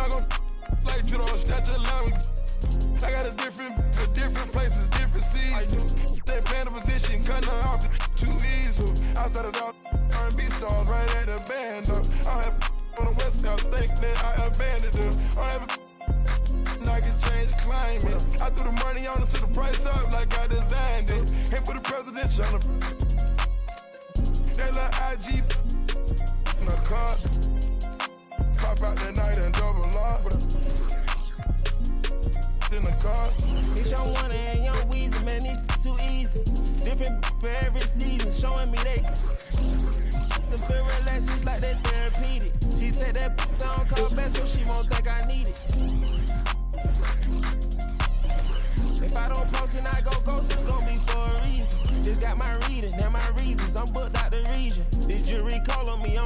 I go like Judo, snatch a line. I got a different places, different seasons. They playing the position, cutting her off too easy. I started off R&B stars right at the band. I have on the west side, think that I abandoned them. I have I can change climate. I threw the money on it to the price up like I designed it. Ain't put the presidential on the that little IG in a car. Pop out that night and double lock. In the car. It's your one and young Weezy, man, it's too easy. Different for every season, showing me they the feel relaxed, it's like they therapeutic. She take that down, call back, so she won't think I need it. If I don't post and I go ghost, it's gonna be for a reason. Just got my reading and my reasons. I'm booked out the region. This jury call on me.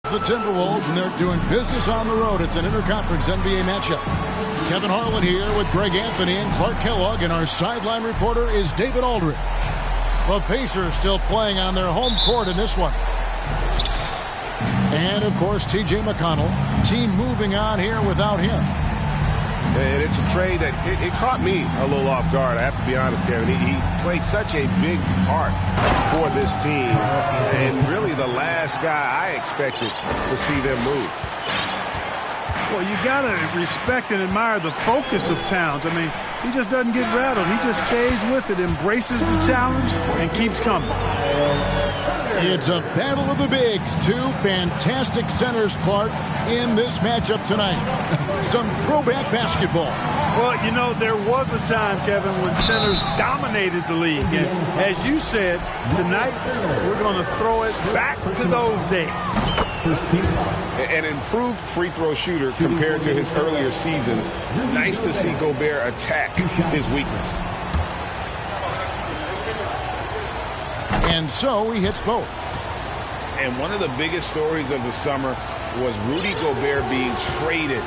The Timberwolves, and they're doing business on the road. It's an interconference NBA matchup. Kevin Harlan here with Greg Anthony and Clark Kellogg, and our sideline reporter is David Aldridge. The Pacers still playing on their home court in this one. And, of course, T.J. McConnell. Team moving on here without him. And it's a trade that it caught me a little off guard, I have to be honest, Kevin. He played such a big part for this team, and really the last guy I expected to see them move. Well, you got to respect and admire the focus of Towns. I mean, he just doesn't get rattled. He just stays with it, embraces the challenge, and keeps coming. It's a battle of the bigs. Two fantastic centers, Clark, in this matchup tonight. Some throwback basketball. Well, you know, there was a time, Kevin, when centers dominated the league. And as you said, tonight we're going to throw it back to those days. An improved free throw shooter compared to his earlier seasons. Nice to see Gobert attack his weakness. And so he hits both. And one of the biggest stories of the summer was Rudy Gobert being traded.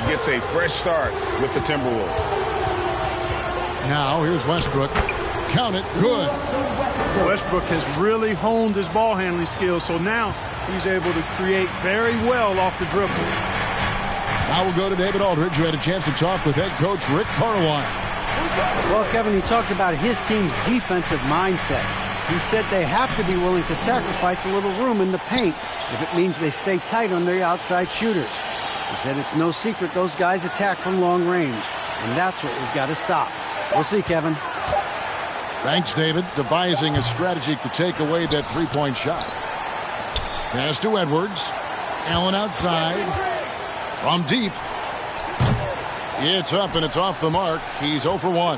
Gets a fresh start with the Timberwolves. Now here's Westbrook. Count it. Good. Westbrook has really honed his ball handling skills, so now he's able to create very well off the dribble. Now we'll go to David Aldridge, who had a chance to talk with head coach Rick Carlisle. Well, Kevin, he talked about his team's defensive mindset. He said they have to be willing to sacrifice a little room in the paint if it means they stay tight on their outside shooters. He said it's no secret those guys attack from long range, and that's what we've got to stop. We'll see, Kevin. Thanks, David. Devising a strategy to take away that three-point shot. Pass to Edwards. Allen outside. From deep. It's up and it's off the mark. He's 0 for 1.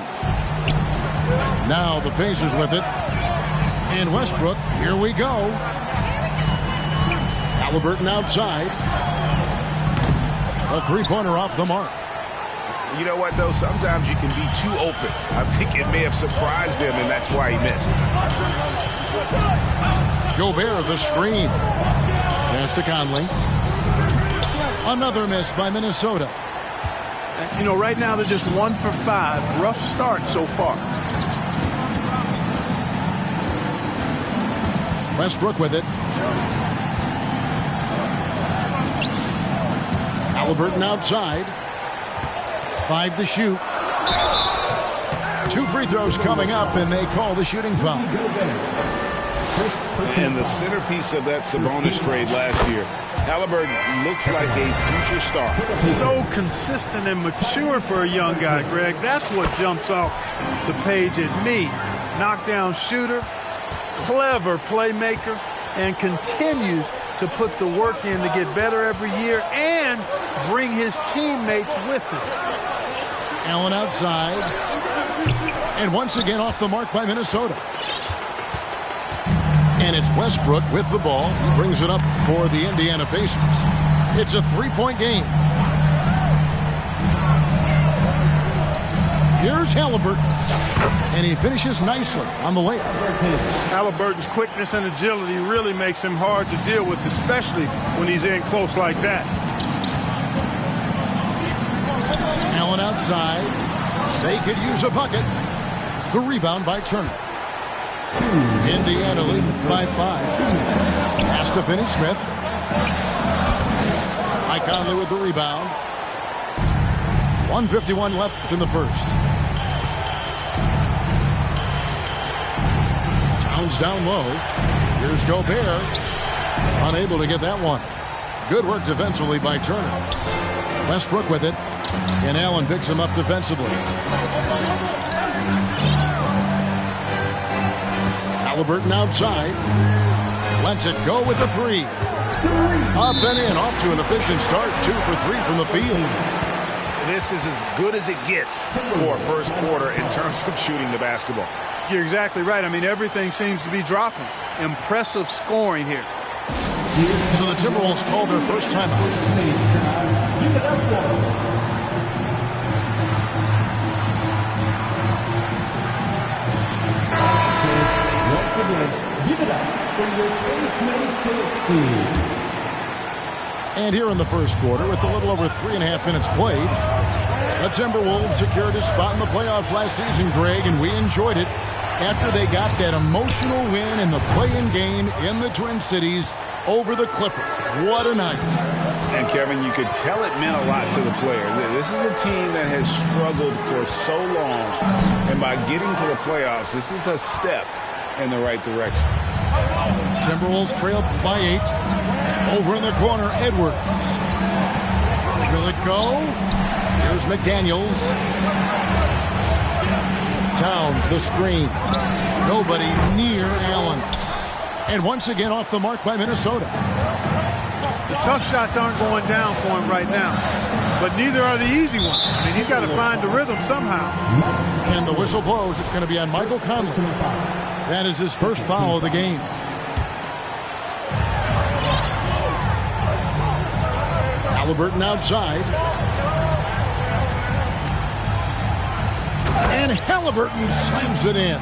Now the Pacers with it. And Westbrook, here we go. Halliburton outside. A three-pointer off the mark. You know what, though? Sometimes you can be too open. I think it may have surprised him, and that's why he missed. Gobert, the screen. Pass to Conley. Another miss by Minnesota. You know, right now they're just 1 for 5. Rough start so far. Westbrook with it. Halliburton outside. 5 to shoot. 2 free throws coming up, and they call the shooting foul. And the centerpiece of that Sabonis trade last year, Halliburton looks like a future star. So consistent and mature for a young guy, Greg. That's what jumps off the page at me. Knockdown shooter, clever playmaker, and continues to put the work in to get better every year and bring his teammates with him. Allen outside. And once again off the mark by Minnesota. And it's Westbrook with the ball. He brings it up for the Indiana Pacers. It's a three-point game. Here's Halliburton. And he finishes nicely on the layup. Halliburton's quickness and agility really makes him hard to deal with, especially when he's in close like that. Allen outside. They could use a bucket. The rebound by Turner. Indiana leading by 5. Pass to Finney-Smith. Mike Conley with the rebound. 1:51 left in the first. Towns down low. Here's Gobert. Unable to get that one. Good work defensively by Turner. Westbrook with it. And Allen picks him up defensively. Halliburton outside. Lets it go with the 3. Up and in. Off to an efficient start. 2 for 3 from the field. This is as good as it gets for a first quarter in terms of shooting the basketball. You're exactly right. I mean, everything seems to be dropping. Impressive scoring here. So the Timberwolves call their first timeout. Give it up for your first team. And here in the first quarter, with a little over 3.5 minutes played, the Timberwolves secured a spot in the playoffs last season, Greg, and we enjoyed it after they got that emotional win in the play-in game in the Twin Cities over the Clippers. What a night. And, Kevin, you could tell it meant a lot to the players. This is a team that has struggled for so long, and by getting to the playoffs, this is a step in the right direction. Timberwolves trail by 8. Over in the corner, Edwards. Will it go? Here's McDaniels. Towns, the screen. Nobody near Allen. And once again off the mark by Minnesota. The tough shots aren't going down for him right now, but neither are the easy ones. I mean, he's got to find the rhythm somehow. And the whistle blows. It's going to be on Michael Conley. That is his first foul of the game. Halliburton outside. And Halliburton slams it in.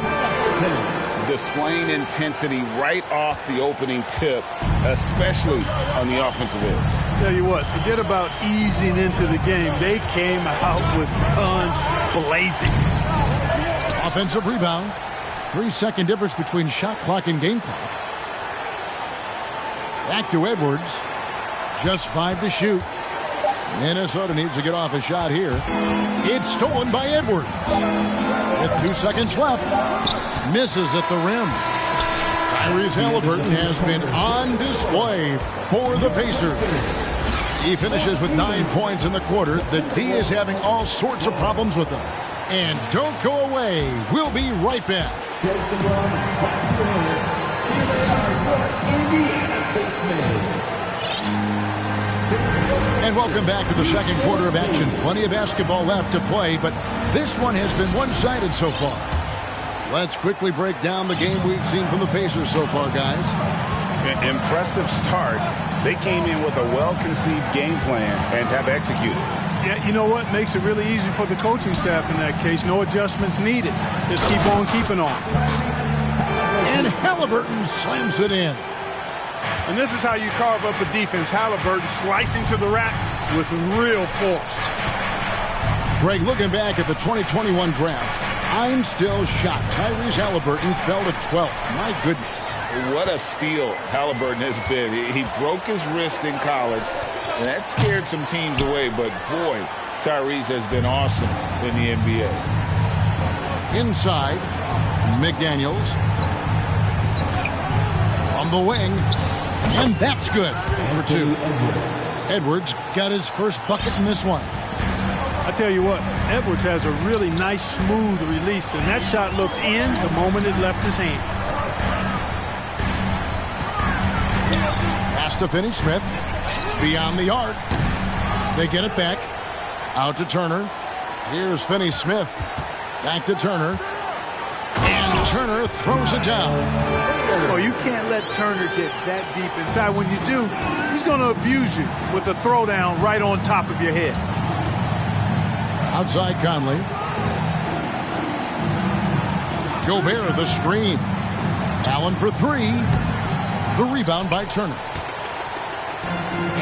Displaying intensity right off the opening tip, especially on the offensive end. Tell you what, forget about easing into the game. They came out with guns blazing. Offensive rebound. 3-second difference between shot clock and game clock. Back to Edwards. Just 5 to shoot. Minnesota needs to get off a shot here. It's stolen by Edwards. With 2 seconds left. Misses at the rim. Tyrese Halliburton has been on display for the Pacers. He finishes with 9 points in the quarter. The D is having all sorts of problems with him. And don't go away. We'll be right back. Indiana Pacers. And welcome back to the second quarter of action. Plenty of basketball left to play, but this one has been one-sided so far. Let's quickly break down the game we've seen from the Pacers so far, guys. Impressive start. They came in with a well-conceived game plan and have executed. Yeah, you know what? Makes it really easy for the coaching staff in that case. No adjustments needed. Just keep on keeping on. And Halliburton slams it in. And this is how you carve up a defense. Halliburton slicing to the rack with real force. Greg, looking back at the 2021 draft, I'm still shocked. Tyrese Halliburton fell to 12th. My goodness. What a steal Halliburton has been. He broke his wrist in college, and that scared some teams away. But, boy, Tyrese has been awesome in the NBA. Inside, McDaniels. From the wing. And that's good for 2. Edwards got his first bucket in this one. I tell you what, Edwards has a really nice, smooth release, and that shot looked in the moment it left his hand. Pass to Finney-Smith. Beyond the arc. They get it back. Out to Turner. Here's Finney-Smith. Back to Turner. And Turner throws it down. Oh, you can't let Turner get that deep inside. When you do, he's going to abuse you with a throwdown right on top of your head. Outside Conley. Gobert the screen. Allen for 3. The rebound by Turner.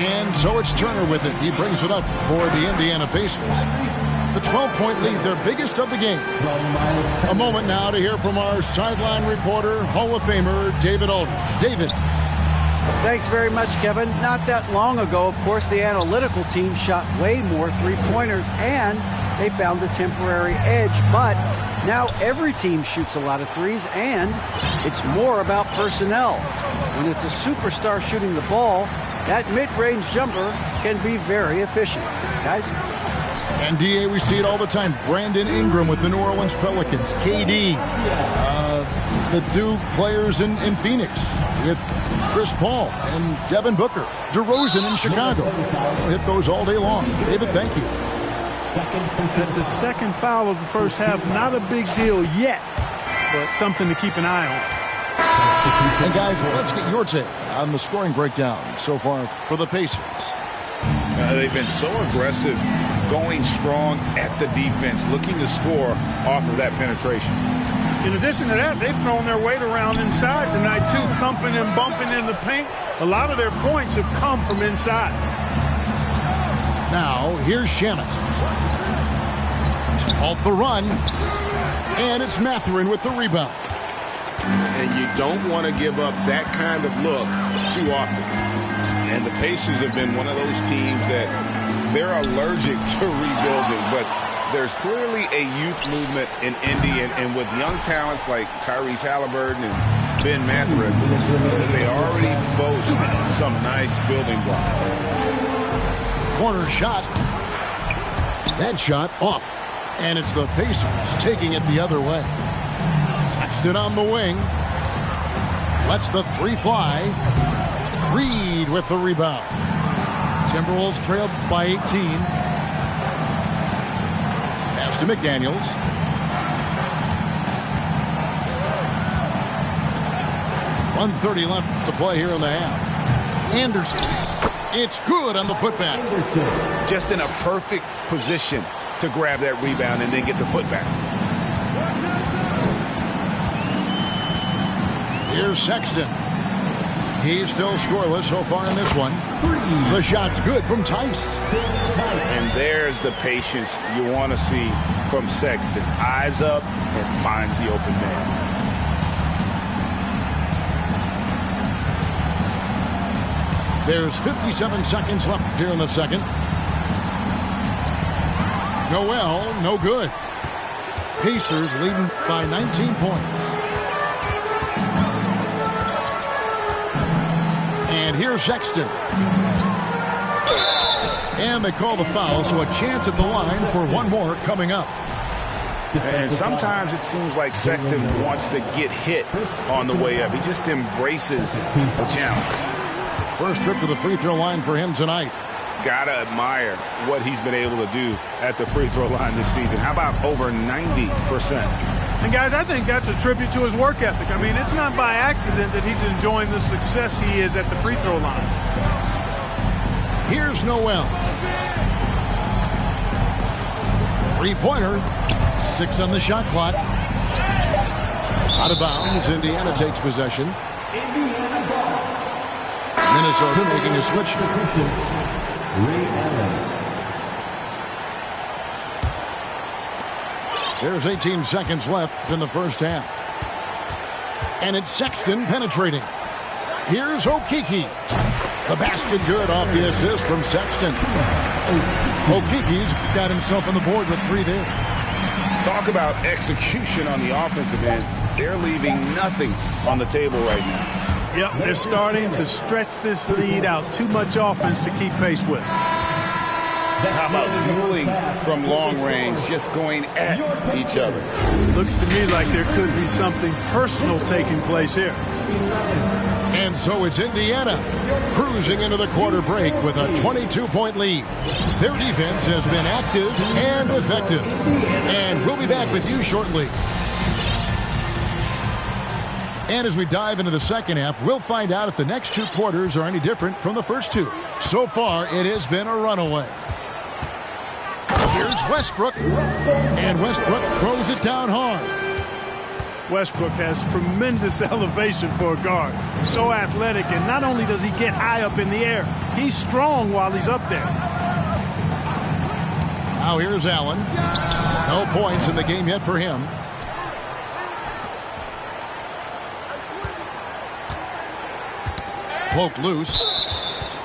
And so it's Turner with it. He brings it up for the Indiana Pacers. The 12-point lead, their biggest of the game. A moment now to hear from our sideline reporter, Hall of Famer David Aldridge. David. Thanks very much, Kevin. Not that long ago, of course, the analytical team shot way more three-pointers, and they found a temporary edge. But now every team shoots a lot of threes, and it's more about personnel. When it's a superstar shooting the ball, that mid-range jumper can be very efficient. Guys? And, D.A., we see it all the time. Brandon Ingram with the New Orleans Pelicans. KD. The two players in Phoenix with Chris Paul and Devin Booker. DeRozan in Chicago. We'll hit those all day long. David, thank you. That's a second foul of the first half. Not a big deal yet, but something to keep an eye on. And, guys, let's get your take on the scoring breakdown so far for the Pacers. They've been so aggressive, going strong at the defense, looking to score off of that penetration. In addition to that, they've thrown their weight around inside tonight, too, thumping and bumping in the paint. A lot of their points have come from inside. Now, here's Shamet. To halt the run. And it's Mathurin with the rebound. And you don't want to give up that kind of look too often. And the Pacers have been one of those teams that they're allergic to rebuilding, but there's clearly a youth movement in Indy, and with young talents like Tyrese Halliburton and Ben Mathurin, they already boast some nice building blocks. Corner shot. That shot off. And it's the Pacers taking it the other way. Sexton on the wing. Lets the 3 fly. Reed with the rebound. Timberwolves trailed by 18. Pass to McDaniels. .130 left to play here in the half. Anderson. It's good on the putback. Just in a perfect position to grab that rebound and then get the putback. Here's Sexton. He's still scoreless so far in this one. The shot's good from Tice. And there's the patience you want to see from Sexton. Eyes up and finds the open man. There's 57 seconds left here in the second. Noel, no good. Pacers leading by 19 points. And here's Sexton. And they call the foul, so a chance at the line for one more coming up. And sometimes it seems like Sexton wants to get hit on the way up. He just embraces the challenge. First trip to the free throw line for him tonight. Gotta admire what he's been able to do at the free throw line this season. How about over 90%? And guys, I think that's a tribute to his work ethic. I mean, it's not by accident that he's enjoying the success he is at the free throw line. Here's Noel. Three-pointer. 6 on the shot clock. Out of bounds. Indiana takes possession. Minnesota making a switch. There's 18 seconds left in the first half. And it's Sexton penetrating. Here's Okeke. The basket good off the assist from Sexton. Okeke's got himself on the board with 3 there. Talk about execution on the offensive end. They're leaving nothing on the table right now. Yep, they're starting to stretch this lead out. Too much offense to keep pace with. How about dueling from long range, just going at each other? Looks to me like there could be something personal taking place here. And so it's Indiana cruising into the quarter break with a 22-point lead. Their defense has been active and effective. And we'll be back with you shortly. And as we dive into the second half, we'll find out if the next 2 quarters are any different from the first 2. So far, it has been a runaway. Here's Westbrook. And Westbrook throws it down hard. Westbrook has tremendous elevation for a guard. So athletic, and not only does he get high up in the air, he's strong while he's up there. Now here's Allen. No points in the game yet for him. Poked loose.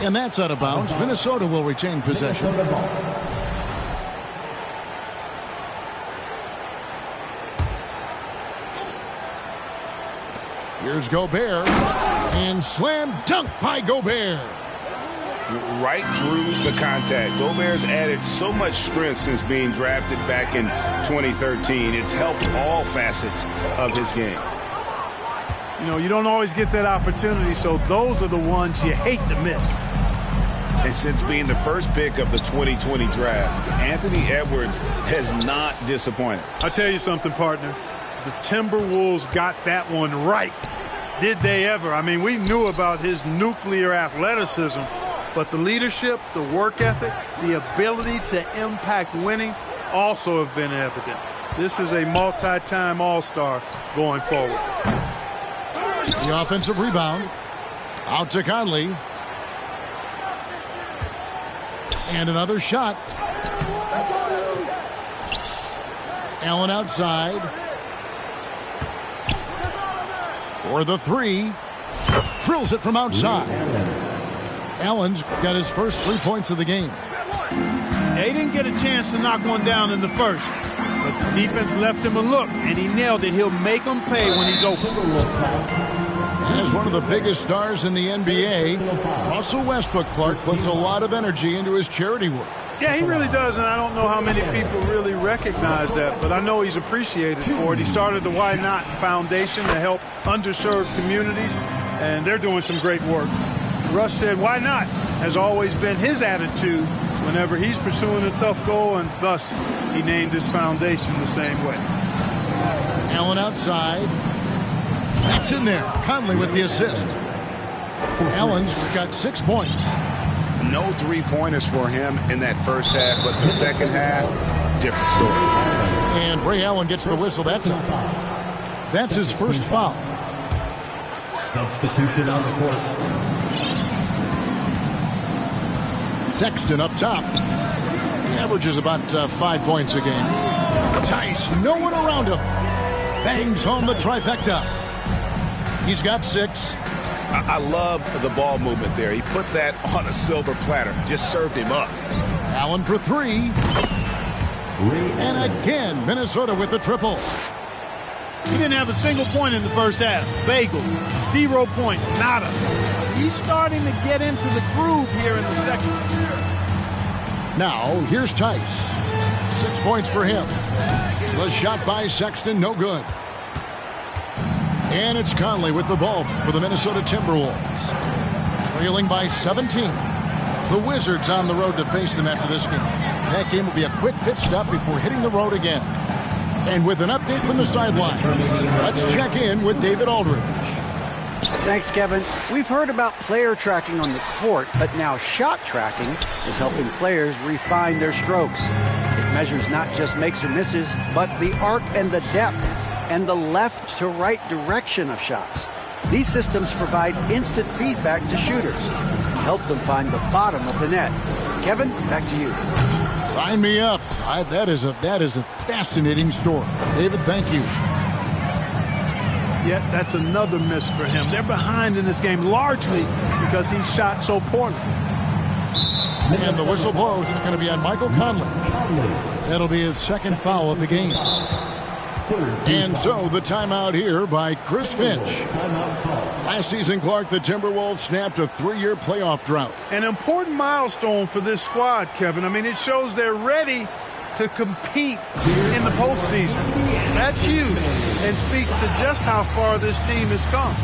And that's out of bounds. Minnesota will retain possession. Here's Gobert. And slam dunk by Gobert. Right through the contact. Gobert's added so much strength since being drafted back in 2013. It's helped all facets of his game. You know, you don't always get that opportunity, so those are the ones you hate to miss. And since being the first pick of the 2020 draft, Anthony Edwards has not disappointed. I'll tell you something, partner. The Timberwolves got that one right. Did they ever? I mean, we knew about his nuclear athleticism, but the leadership, the work ethic, the ability to impact winning also have been evident. This is a multi-time All-Star going forward. The offensive rebound. Out to Conley. And another shot. Allen outside. For the 3. Drills it from outside. Allen's got his first 3 points of the game. Yeah, he didn't get a chance to knock one down in the first. But the defense left him a look, and he nailed it. He'll make him pay when he's open. As one of the biggest stars in the NBA, Russell Westbrook, Clark, puts a lot of energy into his charity work. Yeah, he really does, and I don't know how many people really recognize that, but I know he's appreciated for it. He started the Why Not Foundation to help underserved communities, and they're doing some great work. Russ said, why not, has always been his attitude whenever he's pursuing a tough goal, and thus he named his foundation the same way. Allen outside. That's in there. Conley with the assist. Allen's got 6 points. No 3-pointers for him in that first half, but the second half, different story. And Ray Allen gets the whistle that time. That's his first foul. Substitution on the court. Sexton up top. He averages about 5 points a game. Tice, no one around him. Bangs home the trifecta. He's got 6. I love the ball movement there. He put that on a silver platter. Just served him up. Allen for 3. And again, Minnesota with the triple. He didn't have a single point in the first half. Bagel, 0 points, nada. He's starting to get into the groove here in the second. Now, here's Tice. 6 points for him. The shot by Sexton, no good. And it's Conley with the ball for the Minnesota Timberwolves. Trailing by 17. The Wizards on the road to face them after this game. That game will be a quick pit stop before hitting the road again. And with an update from the sideline, let's check in with David Aldridge. Thanks, Kevin. We've heard about player tracking on the court, but now shot tracking is helping players refine their strokes. It measures not just makes or misses, but the arc and the depth and the left to right direction of shots. These systems provide instant feedback to shooters and help them find the bottom of the net. Kevin, back to you. Sign me up. That is a fascinating story. David, thank you. Yeah, that's another miss for him. They're behind in this game largely because he shot so poorly. And the whistle blows. It's going to be on Michael Conley. That'll be his second foul of the game. And so the timeout here by Chris Finch. Last season, Clark, the Timberwolves snapped a 3-year playoff drought. An important milestone for this squad, Kevin. I mean, it shows they're ready to compete in the postseason. That's huge and speaks to just how far this team has come.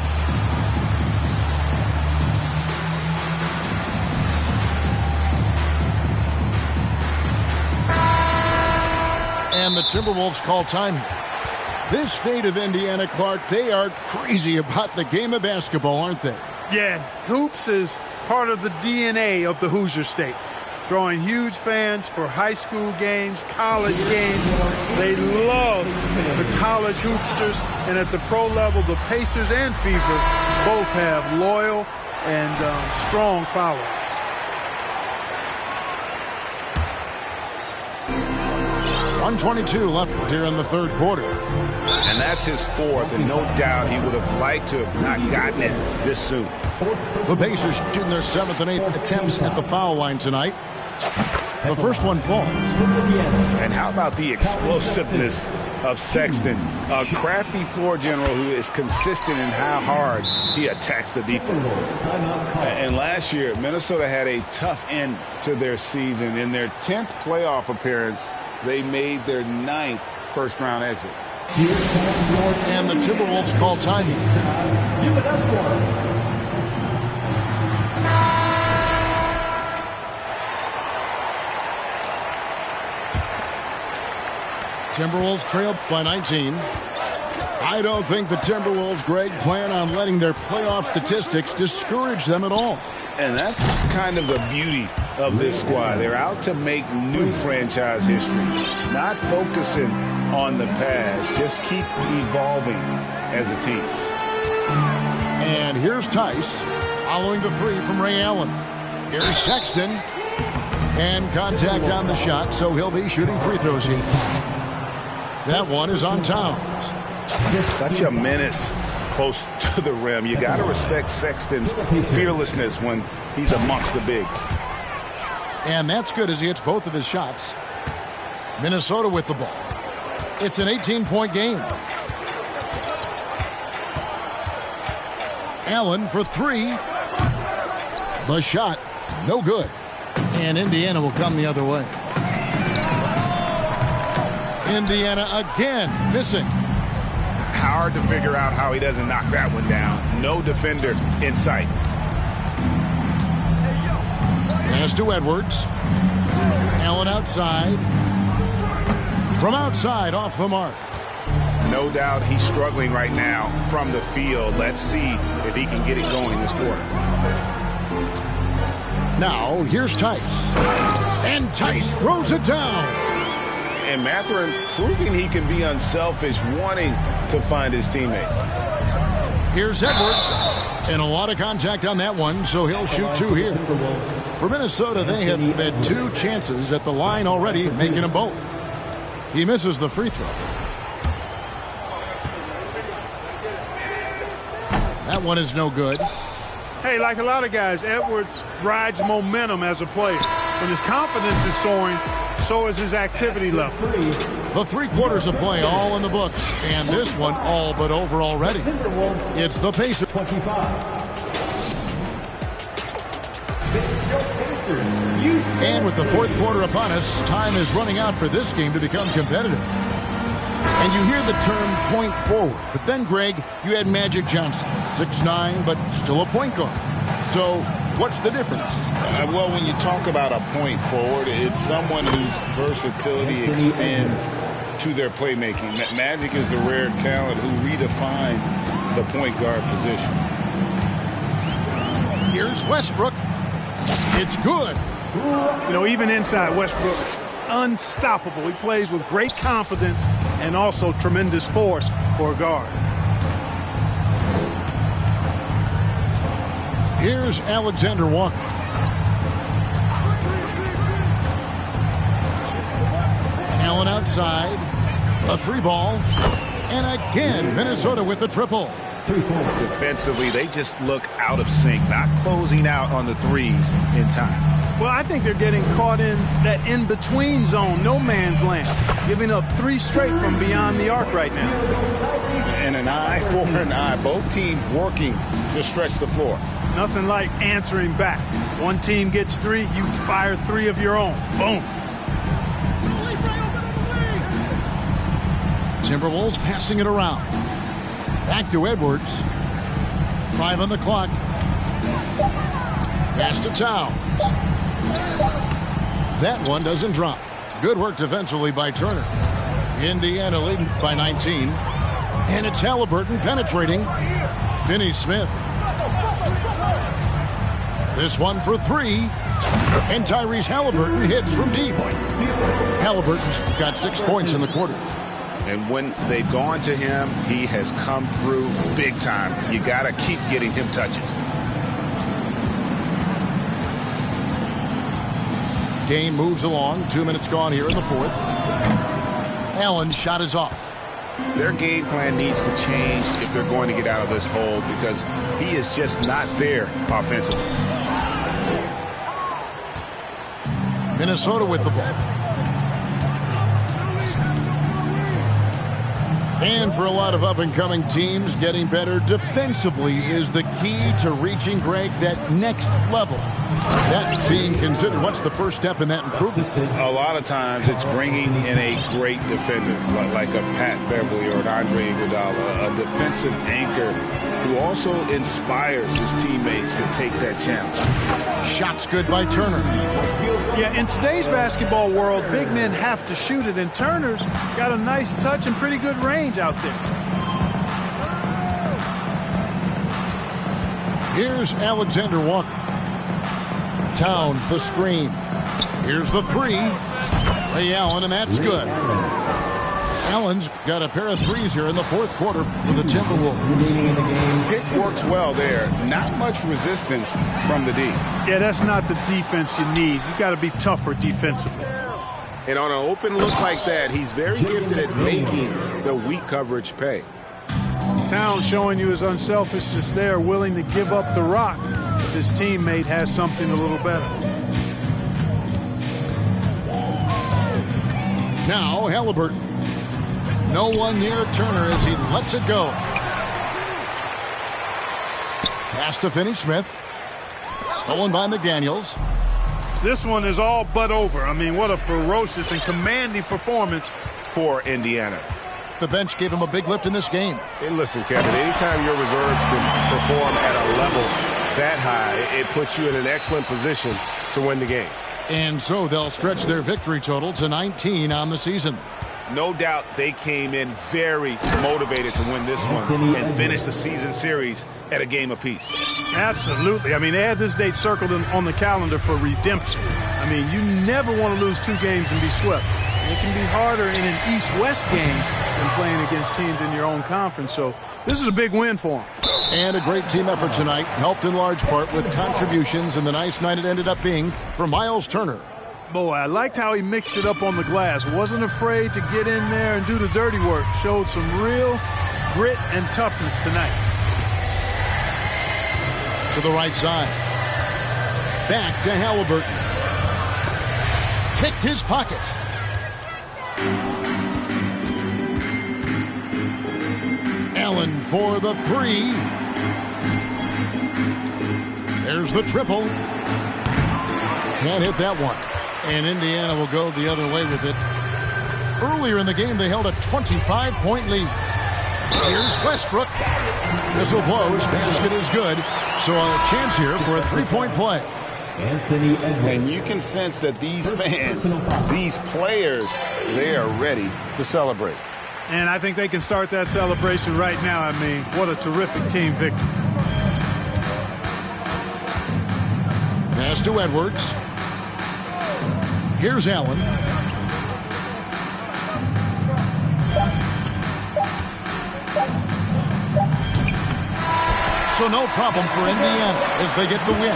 And the Timberwolves call time here. This state of Indiana, Clark, they are crazy about the game of basketball, aren't they? Yeah, hoops is part of the DNA of the Hoosier State. Drawing huge fans for high school games, college games. They love the college hoopsters. And at the pro level, the Pacers and Fever both have loyal and strong followers. .122 left here in the third quarter. And that's his fourth, and no doubt he would have liked to have not gotten it this soon. The Pacers shooting their 7th and 8th attempts at the foul line tonight. The first one falls. And how about the explosiveness of Sexton, a crafty floor general who is consistent in how hard he attacks the defense. And last year, Minnesota had a tough end to their season. In their 10th playoff appearance, they made their 9th first-round exit. And the Timberwolves call time. Give it up for him. Timberwolves trail by 19. I don't think the Timberwolves, Greg, plan on letting their playoff statistics discourage them at all. And that's kind of the beauty of this squad. They're out to make new franchise history, not focusing on the past, just keep evolving as a team. And here's Tice following the three from Ray Allen. Here's Sexton. And contact on the shot, so he'll be shooting free throws here. That one is on Towns. Such a menace close to the rim. You got to respect Sexton's fearlessness when he's amongst the bigs. And that's good as he hits both of his shots. Minnesota with the ball. It's an 18-point game. Allen for three. The shot, no good. And Indiana will come the other way. Indiana again missing. Hard to figure out how he doesn't knock that one down. No defender in sight. Pass to Edwards. Allen outside. From outside, off the mark. No doubt he's struggling right now from the field. Let's see if he can get it going this quarter. Now, here's Tice. And Tice throws it down. And Mathurin proving he can be unselfish, wanting to find his teammates. Here's Edwards. And a lot of contact on that one, so he'll shoot two here. For Minnesota, they have had two chances at the line already, making them both. He misses the free throw. That one is no good. Hey, like a lot of guys, Edwards rides momentum as a player. When his confidence is soaring, so is his activity level. The 3 quarters of play all in the books, and this one all but over already. It's the Pacers. 25. And with the 4th quarter upon us, time is running out for this game to become competitive. And you hear the term point forward. But then, Greg, you had Magic Johnson, 6'9", but still a point guard. So What's the difference? Well, when you talk about a point forward, it's someone whose versatility extends to their playmaking. Magic is the rare talent who redefined the point guard position. Here's Westbrook. It's good. You know, even inside, Westbrook, unstoppable. He plays with great confidence and also tremendous force for a guard. Here's Alexander Walker. Allen outside. A 3-ball. And again, Minnesota with the triple. Defensively, they just look out of sync, not closing out on the threes in time. Well, I think they're getting caught in that in-between zone, no man's land, giving up 3 straight from beyond the arc right now. And an eye for an eye. Both teams working to stretch the floor. Nothing like answering back. One team gets 3, you fire 3 of your own. Boom. Timberwolves passing it around. Back to Edwards. 5 on the clock. Pass to Towns. That one doesn't drop. Good work defensively by Turner. Indiana leading by 19. And it's Halliburton penetrating. Finney-Smith. This one for 3. And Tyrese Halliburton hits from deep. Halliburton's got 6 points in the quarter. And when they've gone to him, he has come through big time. You got to keep getting him touches. Game moves along. 2 minutes gone here in the fourth. Allen's shot is off. Their game plan needs to change if they're going to get out of this hole because he is just not there offensively. Minnesota with the ball. And for a lot of up-and-coming teams, getting better defensively is the key to reaching, Greg, that next level. That being considered, what's the first step in that improvement? A lot of times it's bringing in a great defender, like a Pat Beverly or an Andre Iguodala, a defensive anchor who also inspires his teammates to take that challenge. Shots good by Turner. Yeah, in today's basketball world, big men have to shoot it, and Turner's got a nice touch and pretty good range out there. Here's Alexander Walker. Towns the screen. Here's the 3. Ray Allen, and that's good. Allen's got a pair of 3s here in the fourth quarter for the Timberwolves. Pick works well there. Not much resistance from the D. Yeah, that's not the defense you need. You got to be tougher defensively. And on an open look like that, he's very gifted at making the weak coverage pay. Towns showing you his unselfishness there, willing to give up the rock if his teammate has something a little better. Now Halliburton. No one near Turner as he lets it go. Pass to Finney-Smith. Stolen by McDaniels. This one is all but over. I mean, what a ferocious and commanding performance for Indiana. The bench gave him a big lift in this game. And listen, Kevin, anytime your reserves can perform at a level that high, it puts you in an excellent position to win the game. And so they'll stretch their victory total to 19 on the season. No doubt they came in very motivated to win this one and finish the season series at a game apiece. Absolutely. I mean, they had this date circled on the calendar for redemption. I mean, you never want to lose 2 games and be swept. It can be harder in an East-West game than playing against teams in your own conference. So this is a big win for them. And a great team effort tonight, helped in large part with contributions, and the nice night it ended up being for Miles Turner. Boy, I liked how he mixed it up on the glass. Wasn't afraid to get in there and do the dirty work. Showed some real grit and toughness tonight. To the right side. Back to Halliburton. Picked his pocket. Allen for the 3. There's the triple. Can't hit that one. And Indiana will go the other way with it. Earlier in the game, they held a 25-point lead. Here's Westbrook. Whistle blows. Basket is good. So a chance here for a three-point play. Anthony Edwards. And you can sense that these fans, these players, they are ready to celebrate. And I think they can start that celebration right now. I mean, what a terrific team victory. Pass to Edwards. Here's Allen. So no problem for Indiana as they get the win.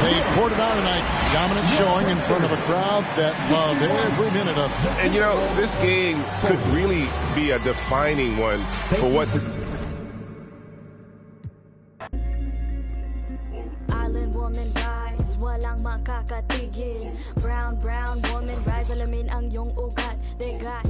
They poured it out tonight. Dominant showing in front of a crowd that loved every minute of it. And, you know, this game could really be a defining one for what the Island woman rise, walang makakatigil. Brown woman rise, alamin ang iyong ugat. They got